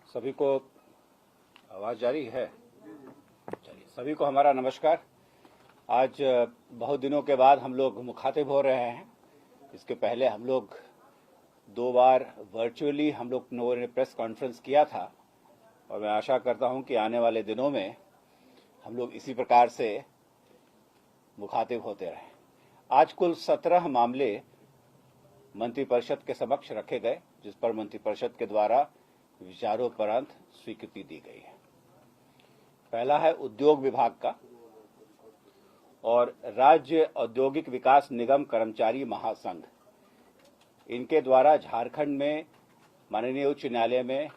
सभी को आवाज जारी है। चलिए, सभी को हमारा नमस्कार। आज बहुत दिनों के बाद हम लोग मुखातिब हो रहे हैं। इसके पहले हम लोग 2 बार वर्चुअली हम लोग ने प्रेस कॉन्फ्रेंस किया था और मैं आशा करता हूं कि आने वाले दिनों में हम लोग इसी प्रकार से मुखातिब होते रहें। आज कुल 17 मामले मंत्रिपरिषद के समक्ष रखे गए, जिस पर मंत्रिपरिषद के द्वारा विचारोपरांत स्वीकृति दी गई है। पहला है उद्योग विभाग का और राज्य औद्योगिक विकास निगम कर्मचारी महासंघ। इनके द्वारा झारखंड में माननीय उच्च न्यायालय में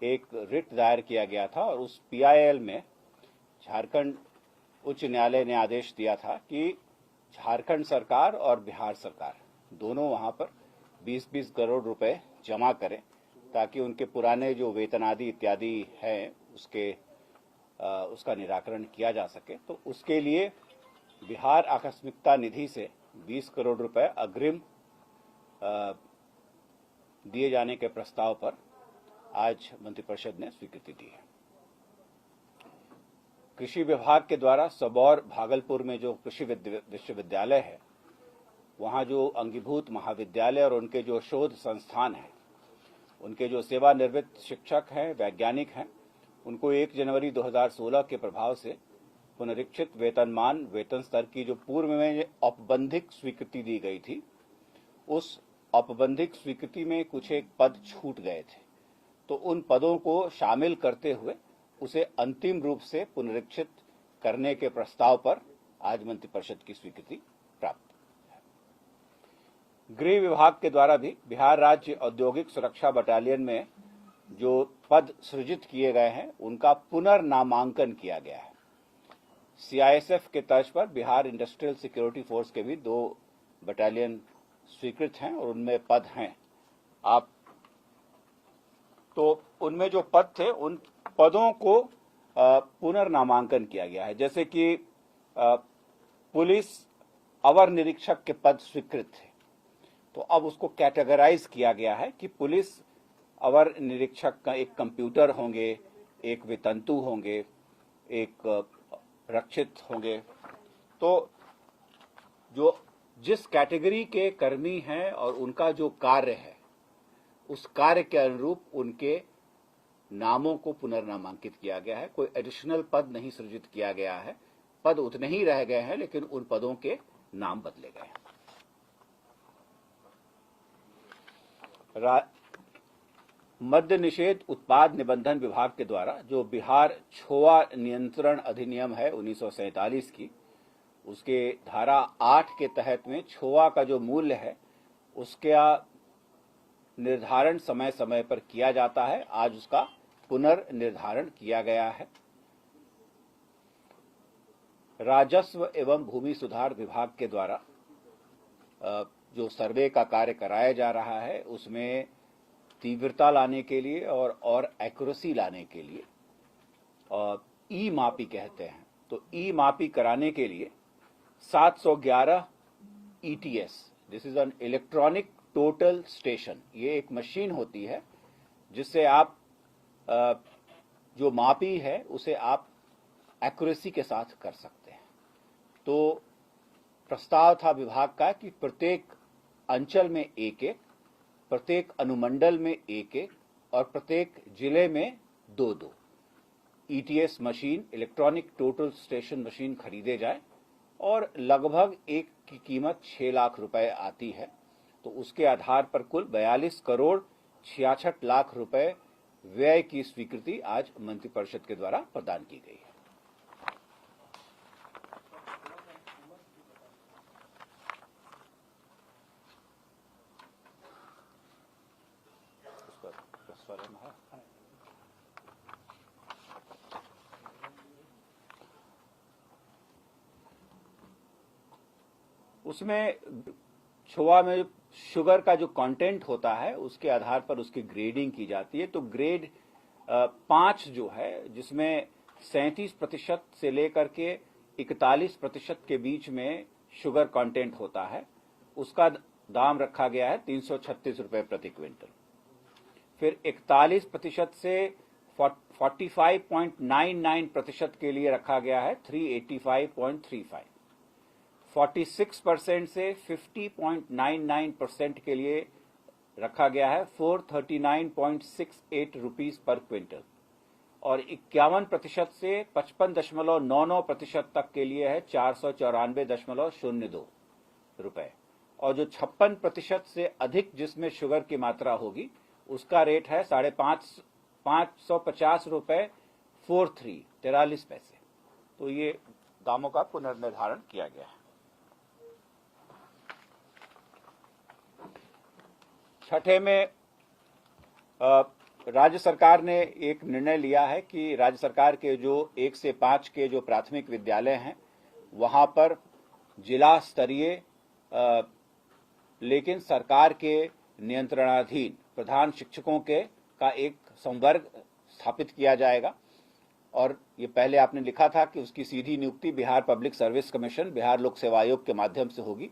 एक रिट दायर किया गया था और उस पीआईएल में झारखंड उच्च न्यायालय ने आदेश दिया था कि झारखंड सरकार और बिहार सरकार दोनों वहां पर 20-20 करोड़ रुपए जमा करें ताकि उनके पुराने जो वेतन आदि इत्यादि हैं उसका निराकरण किया जा सके। तो उसके लिए बिहार आकस्मिकता निधि से 20 करोड़ रुपए अग्रिम दिए जाने के प्रस्ताव पर आज मंत्रिपरिषद ने स्वीकृति दी है। कृषि विभाग के द्वारा सबौर भागलपुर में जो कृषि विश्वविद्यालय है, वहां जो अंगीभूत महाविद्यालय और उनके जो शोध संस्थान हैं, उनके जो सेवानिवृत्त शिक्षक हैं, वैज्ञानिक हैं, उनको 1 जनवरी 2016 के प्रभाव से पुनरीक्षित वेतनमान वेतन स्तर की जो पूर्व में औपबंधिक स्वीकृति दी गई थी, उस औपबंधिक स्वीकृति में कुछ एक पद छूट गए थे। तो उन पदों को शामिल करते हुए उसे अंतिम रूप से पुनरीक्षित करने के प्रस्ताव पर आज मंत्रिपरिषद की स्वीकृति प्राप्त। गृह विभाग के द्वारा भी बिहार राज्य औद्योगिक सुरक्षा बटालियन में जो पद सृजित किए गए हैं, उनका पुनर्नामांकन किया गया है। सीआईएसएफ के तर्ज पर बिहार इंडस्ट्रियल सिक्योरिटी फोर्स के भी 2 बटालियन स्वीकृत हैं और उनमें पद हैं। तो उनमें जो पद थे, उन पदों को पुनर्नामांकन किया गया है। जैसे कि पुलिस अवर निरीक्षक के पद स्वीकृत थे, तो अब उसको कैटेगराइज किया गया है कि पुलिस अवर निरीक्षक का एक कंप्यूटर होंगे, एक वितंतु होंगे, एक रक्षित होंगे। तो जो जिस कैटेगरी के कर्मी हैं और उनका जो कार्य है, उस कार्य के अनुरूप उनके नामों को पुनर्नामांकित किया गया है। कोई एडिशनल पद नहीं सृजित किया गया है। पद उतने ही रह गए हैं, लेकिन उन पदों के नाम बदले गए हैं। मद्य निषेध उत्पाद निबंधन विभाग के द्वारा जो बिहार छोआ नियंत्रण अधिनियम है 1947 की, उसके धारा 8 के तहत में छोआ का जो मूल्य है उसका निर्धारण समय समय पर किया जाता है। आज उसका पुनर्निर्धारण किया गया है। राजस्व एवं भूमि सुधार विभाग के द्वारा जो सर्वे का कार्य कराया जा रहा है, उसमें तीव्रता लाने के लिए और एक्यूरेसी लाने के लिए ई मापी कहते हैं, तो ई मापी कराने के लिए 711 ETS, this is an electronic total station, ये एक मशीन होती है जिससे आप जो मापी है उसे आप एक्यूरेसी के साथ कर सकते हैं। तो प्रस्ताव था विभाग का कि प्रत्येक अंचल में 1-1, प्रत्येक अनुमंडल में 1-1 और प्रत्येक जिले में 2-2 ETS machine, electronic total station machine खरीदे जाए और लगभग एक की कीमत 6 लाख रुपए आती है। तो उसके आधार पर कुल 42 करोड़ 66 लाख रुपए व्यय की स्वीकृति आज मंत्रिपरिषद के द्वारा प्रदान की गई है। उसमें छोआ में शुगर का जो कंटेंट होता है उसके आधार पर उसकी ग्रेडिंग की जाती है। तो ग्रेड 5 जो है, जिसमें 37% से लेकर के 41% के बीच में शुगर कंटेंट होता है, उसका दाम रखा गया है 336 रुपए प्रति क्विंटल। फिर 41% से 45.99% के लिए रखा गया है 385.35, 46% से 50.99% के लिए रखा गया है 439.68 रुपीज पर क्विंटल, और 51% से 55.99% तक के लिए है 494.02 रुपए, और जो 56% से अधिक जिसमें शुगर की मात्रा होगी उसका रेट है 550 रुपए 43 पैसे। तो ये दामों का पुनर्निर्धारण किया गया है। छठे में राज्य सरकार ने एक निर्णय लिया है कि राज्य सरकार के जो 1 से 5 के जो प्राथमिक विद्यालय हैं वहां पर जिला स्तरीय लेकिन सरकार के नियंत्रणाधीन प्रधान शिक्षकों का एक संवर्ग स्थापित किया जाएगा, और ये पहले आपने लिखा था कि उसकी सीधी नियुक्ति Bihar public service commission, Bihar लोक सेवा आयोग के माध्यम से होगी।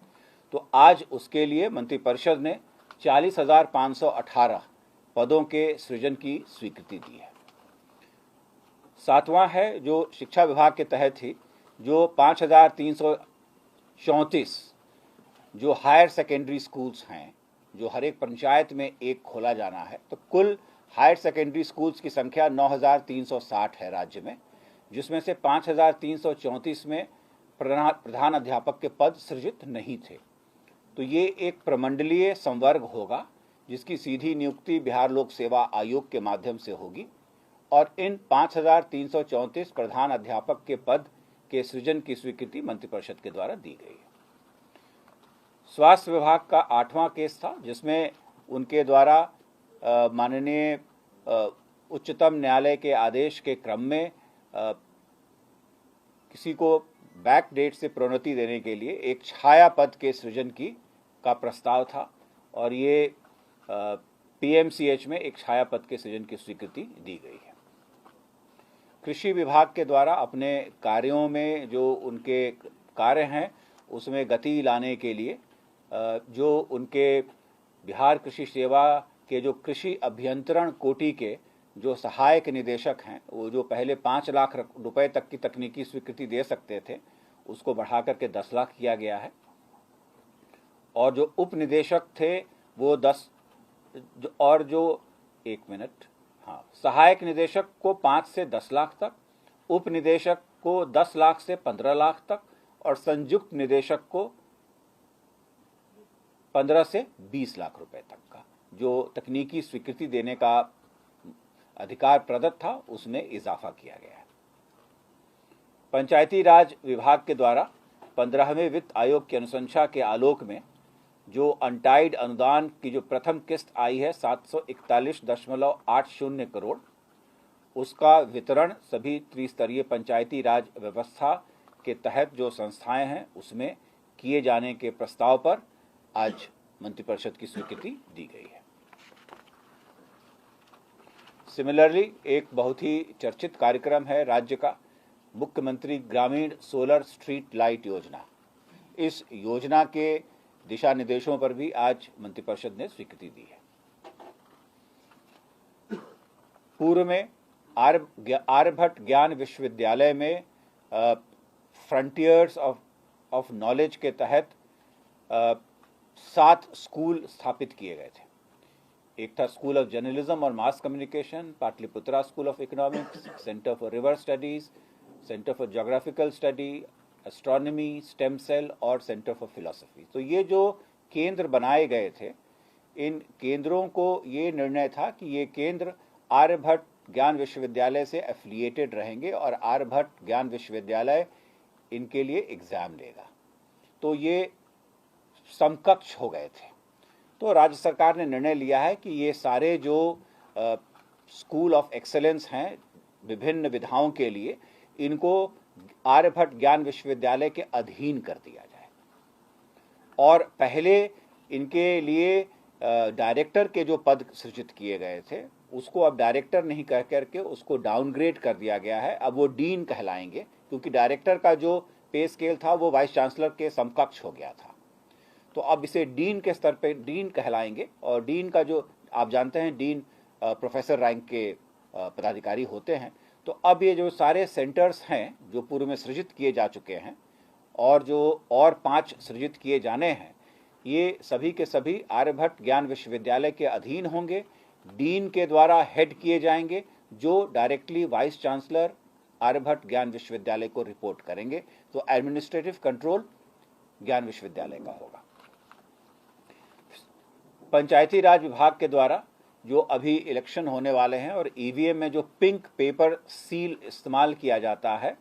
तो आज उसके लिए मंत्रिपरिषद ने 40,518 पदों के सृजन की स्वीकृति दी है। सातवां है जो शिक्षा विभाग के तहत ही जो 5,334 जो हायर सेकेंडरी स्कूल्स हैं, जो हर एक पंचायत में एक खोला जाना है, तो कुल हायर सेकेंडरी स्कूल्स की संख्या 9,360 है राज्य में, जिसमें से 5,334 में प्रधान अध्यापक के पद सृजित नहीं थे। तो ये एक प्रमंडलीय संवर्ग होगा जिसकी सीधी नियुक्ति बिहार लोक सेवा आयोग के माध्यम से होगी, और इन 5,334 प्रधान अध्यापक के पद के सृजन की स्वीकृति मंत्रिपरिषद के द्वारा दी गई है। स्वास्थ्य विभाग का 8वां केस था जिसमें उनके द्वारा माननीय उच्चतम न्यायालय के आदेश के क्रम में किसी को बैक डेट से प्रोन्नति देने के लिए एक छाया पद के सृजन का प्रस्ताव था, और ये पीएमसीएच में एक छाया पद के सृजन की स्वीकृति दी गई है। कृषि विभाग के द्वारा अपने कार्यों में जो उनके कार्य हैं उसमें गति लाने के लिए जो उनके बिहार कृषि सेवा के जो कृषि अभियंत्रण कोटि के जो सहायक निदेशक हैं, वो जो पहले 5 लाख रुपए तक की तकनीकी स्वीकृति दे सकते थे उसको बढ़ा करके 10 लाख किया गया है, और जो उप निदेशक थे वो 10 और जो सहायक निदेशक को 5 से 10 लाख तक, उप निदेशक को 10 लाख से 15 लाख तक, और संयुक्त निदेशक को 15 से 20 लाख रुपए तक का जो तकनीकी स्वीकृति देने का अधिकार प्रदत्त था उसमें इजाफा किया गया है। पंचायती राज विभाग के द्वारा 15वें वित्त आयोग की अनुशंसा के आलोक में जो अनटाइड अनुदान की जो प्रथम किस्त आई है 741.80 करोड़, उसका वितरण सभी त्रिस्तरीय पंचायती राज व्यवस्था के तहत जो संस्थाएं हैं उसमें किए जाने के प्रस्ताव पर आज मंत्रिपरिषद की स्वीकृति दी गई है। सिमिलरली एक बहुत ही चर्चित कार्यक्रम है राज्य का मुख्यमंत्री ग्रामीण सोलर स्ट्रीट लाइट योजना। इस योजना के दिशा निर्देशों पर भी आज मंत्रिपरिषद ने स्वीकृति दी है। पूर्व में आर्यभट्ट ज्ञान विश्वविद्यालय में फ्रंटियर्स ऑफ नॉलेज के तहत 7 स्कूल स्थापित किए गए थे। एक था स्कूल ऑफ जर्नलिज्म और mass communication, Pataliputra school of economics, centre for river studies, centre for geographical study, astronomy, stem cell और सेंटर फॉर फिलॉसफी। तो ये जो केंद्र बनाए गए थे, इन केंद्रों को ये निर्णय था कि ये केंद्र आर्यभट्ट ज्ञान विश्वविद्यालय से एफिलिएटेड रहेंगे और आर्यभट्ट ज्ञान विश्वविद्यालय इनके लिए एग्जाम लेगा। तो ये समकक्ष हो गए थे। तो राज्य सरकार ने निर्णय लिया है कि ये सारे जो स्कूल ऑफ एक्सेलेंस हैं विभिन्न विधाओं के लिए, इनको आर्यभट्ट ज्ञान विश्वविद्यालय के अधीन कर दिया जाए, और पहले इनके लिए डायरेक्टर के जो पद सृजित किए गए थे उसको अब डायरेक्टर नहीं कह करके उसको डाउनग्रेड कर दिया गया है। अब वो डीन कहलाएंगे, क्योंकि डायरेक्टर का जो पे स्केल था वो वाइस चांसलर के समकक्ष हो गया था। तो अब इसे डीन के स्तर पे डीन कहलाएंगे, और डीन का जो आप जानते हैं डीन प्रोफेसर रैंक के पदाधिकारी होते हैं। तो अब ये जो सारे सेंटर्स हैं जो पूर्व में सृजित किए जा चुके हैं और जो और 5 सृजित किए जाने हैं, ये सभी के सभी आर्यभट्ट ज्ञान विश्वविद्यालय के अधीन होंगे, डीन के द्वारा हेड किए जाएंगे, जो डायरेक्टली वाइस चांसलर आर्यभट्ट ज्ञान विश्वविद्यालय को रिपोर्ट करेंगे। तो एडमिनिस्ट्रेटिव कंट्रोल ज्ञान विश्वविद्यालय का होगा। पंचायती राज विभाग के द्वारा जो अभी इलेक्शन होने वाले हैं और ईवीएम में जो पिंक पेपर सील इस्तेमाल किया जाता है,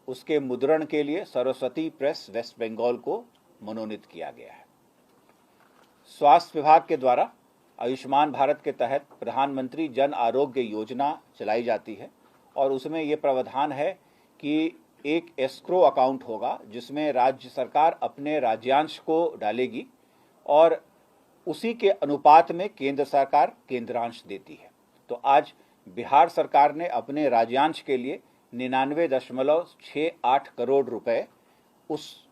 उसके मुद्रण के लिए सरस्वती प्रेस वेस्ट बंगाल को मनोनीत किया गया है। स्वास्थ्य विभाग के द्वारा आयुष्मान भारत के तहत प्रधानमंत्री जन आरोग्य योजना चलाई जाती है और उसमें ये प्रावधान है कि एक एस्क्रो अकाउंट होगा जिसमें राज्य सरकार अपने राज्यांश को डालेगी और उसी के अनुपात में केंद्र सरकार केंद्रांश देती है। तो आज बिहार सरकार ने अपने राज्यांश के लिए 99.68 करोड़ रुपए उस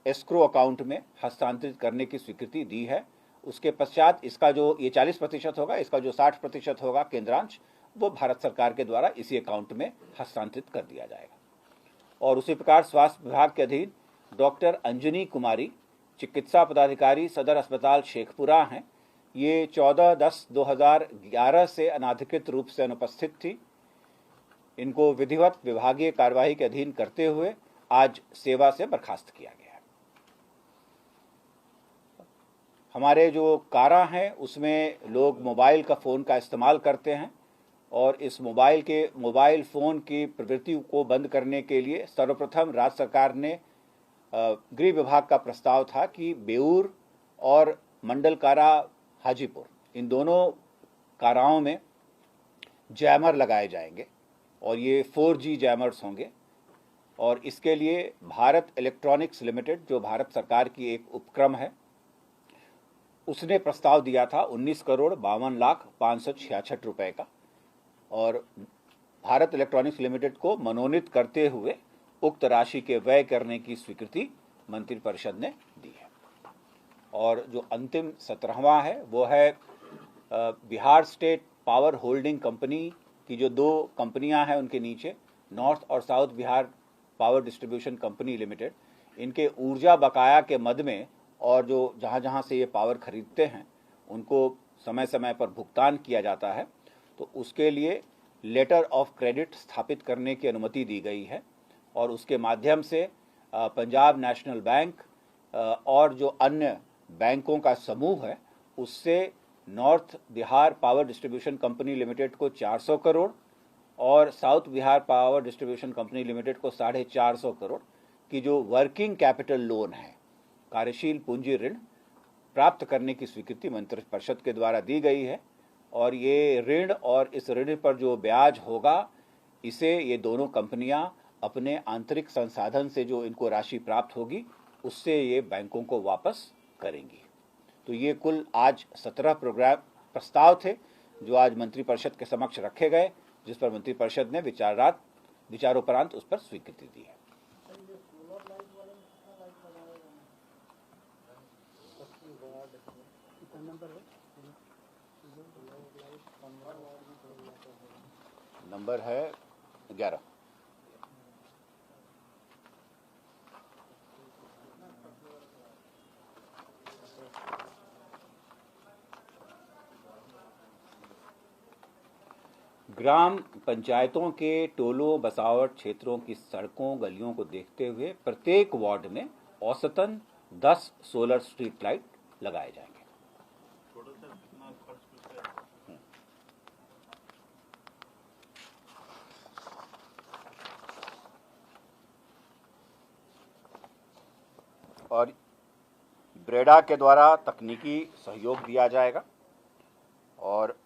एस्क्रो अकाउंट में हस्तांतरित करने की स्वीकृति दी है। उसके पश्चात इसका जो ये 40% होगा, इसका जो 60% होगा केंद्रांश, वो भारत सरकार के द्वारा इसी अकाउंट में हस्तांतरित कर दिया जाएगा। और उसी प्रकार स्वास्थ्य विभाग के अधीन डॉक्टर अंजनी कुमारी चिकित्सा पदाधिकारी सदर अस्पताल शेखपुरा हैं। ये 14/10/2011 से अनाधिकृत रूप से अनुपस्थित थी। इनको विधिवत विभागीय कार्यवाही के अधीन करते हुए आज सेवा से बर्खास्त किया गया है। हमारे जो कारा हैं उसमें लोग मोबाइल का फ़ोन का इस्तेमाल करते हैं और इस मोबाइल फ़ोन की प्रवृत्ति को बंद करने के लिए सर्वप्रथम राज्य सरकार ने गृह विभाग का प्रस्ताव था कि बेऊर और मंडल कारा हाजीपुर, इन दोनों काराओं में जैमर लगाए जाएंगे और ये 4G जैमर्स होंगे। और इसके लिए भारत इलेक्ट्रॉनिक्स लिमिटेड, जो भारत सरकार की एक उपक्रम है, उसने प्रस्ताव दिया था 19,52,566 रुपए का और भारत इलेक्ट्रॉनिक्स लिमिटेड को मनोनीत करते हुए उक्त राशि के व्यय करने की स्वीकृति मंत्रिपरिषद ने दी है। और जो अंतिम 17वां है वो है Bihar state power holding company की जो 2 कंपनियां हैं उनके नीचे, नॉर्थ और south Bihar power distribution company limited, इनके ऊर्जा बकाया के मद में और जो जहां से ये पावर खरीदते हैं उनको समय समय पर भुगतान किया जाता है। तो उसके लिए लेटर ऑफ क्रेडिट स्थापित करने की अनुमति दी गई है और उसके माध्यम से पंजाब नेशनल बैंक और जो अन्य बैंकों का समूह है उससे north Bihar power distribution company limited को 400 करोड़ और south Bihar power distribution company limited को 450 करोड़ की जो वर्किंग कैपिटल लोन है, कार्यशील पूंजी ऋण प्राप्त करने की स्वीकृति मंत्रिपरिषद के द्वारा दी गई है। और ये ऋण और इस ऋण पर जो ब्याज होगा, इसे ये दोनों कंपनियां अपने आंतरिक संसाधन से जो इनको राशि प्राप्त होगी उससे ये बैंकों को वापस करेंगी। तो ये कुल आज 17 प्रस्ताव थे जो आज मंत्रिपरिषद के समक्ष रखे गए, जिस पर मंत्रिपरिषद ने विचारोपरांत उस पर स्वीकृति दी है। नंबर है 11। ग्राम पंचायतों के टोलों बसावट क्षेत्रों की सड़कों गलियों को देखते हुए प्रत्येक वार्ड में औसतन 10 सोलर स्ट्रीट लाइट लगाए जाएंगे। और ब्रेडा के द्वारा तकनीकी सहयोग दिया जाएगा और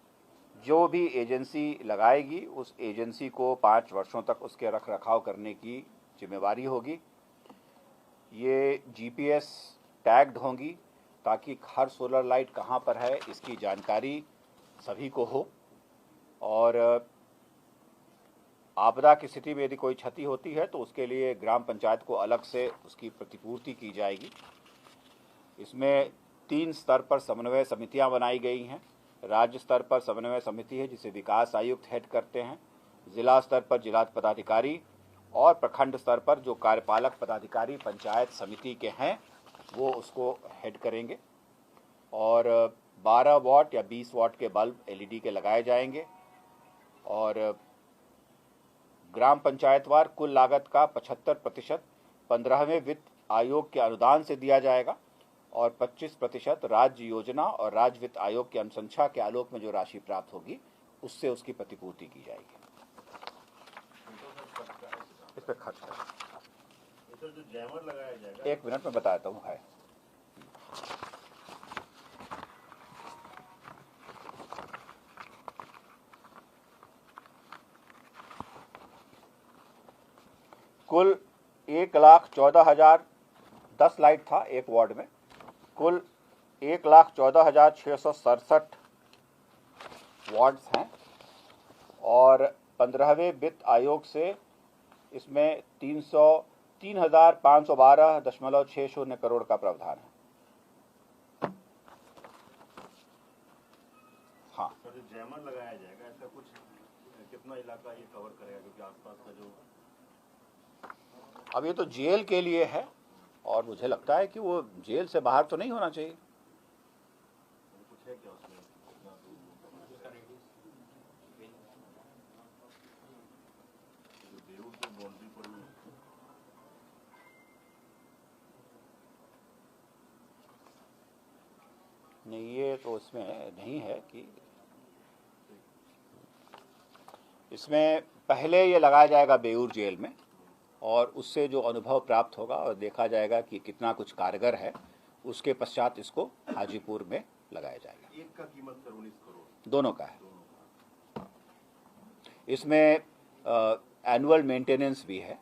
जो भी एजेंसी लगाएगी उस एजेंसी को 5 वर्षों तक उसके रख रखाव करने की जिम्मेवारी होगी। ये जीपीएस टैग्ड होंगी ताकि हर सोलर लाइट कहाँ पर है इसकी जानकारी सभी को हो और आपदा की स्थिति में यदि कोई क्षति होती है तो उसके लिए ग्राम पंचायत को अलग से उसकी प्रतिपूर्ति की जाएगी। इसमें 3 स्तर पर समन्वय समितियां बनाई गई हैं राज्य स्तर पर समन्वय समिति है जिसे विकास आयुक्त हेड करते हैं, जिला स्तर पर जिला पदाधिकारी और प्रखंड स्तर पर जो कार्यपालक पदाधिकारी पंचायत समिति के हैं वो उसको हेड करेंगे। और 12 वाट या 20 वाट के बल्ब LED के लगाए जाएंगे और ग्राम पंचायतवार कुल लागत का 75% 15वें वित्त आयोग के अनुदान से दिया जाएगा और 25% राज्य योजना और राज्य वित्त आयोग की अनुशंसा के आलोक में जो राशि प्राप्त होगी उससे उसकी प्रतिपूर्ति की जाएगी। इस पर खर्च कर जो जैमर लगाया जाएगा, 1 मिनट में बताता हूँ। है कुल 1,14,000 10 लाइट था एक वार्ड में, कुल 1,14,667 वार्ड्स हैं और 15वें वित्त आयोग से इसमें 3,512.60 करोड़ का प्रावधान है। हाँ, सर जो जैमर लगाया जाएगा ऐसा कुछ कितना इलाका ये कवर करेगा, क्योंकि आसपास का जो अब ये तो जेल के लिए है और मुझे लगता है कि वो जेल से बाहर तो नहीं होना चाहिए। कुछ है क्या उसमें? नहीं, ये तो इसमें नहीं है कि इसमें पहले ये लगाया जाएगा बेऊर जेल में और उससे जो अनुभव प्राप्त होगा और देखा जाएगा कि कितना कुछ कारगर है, उसके पश्चात इसको हाजीपुर में लगाया जाएगा। एक का कीमत सर 19 करोड़ दोनों का है। इसमें एनुअल मेंटेनेंस भी है,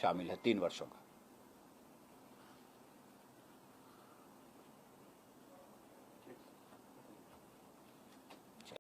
शामिल है 3 वर्षों का।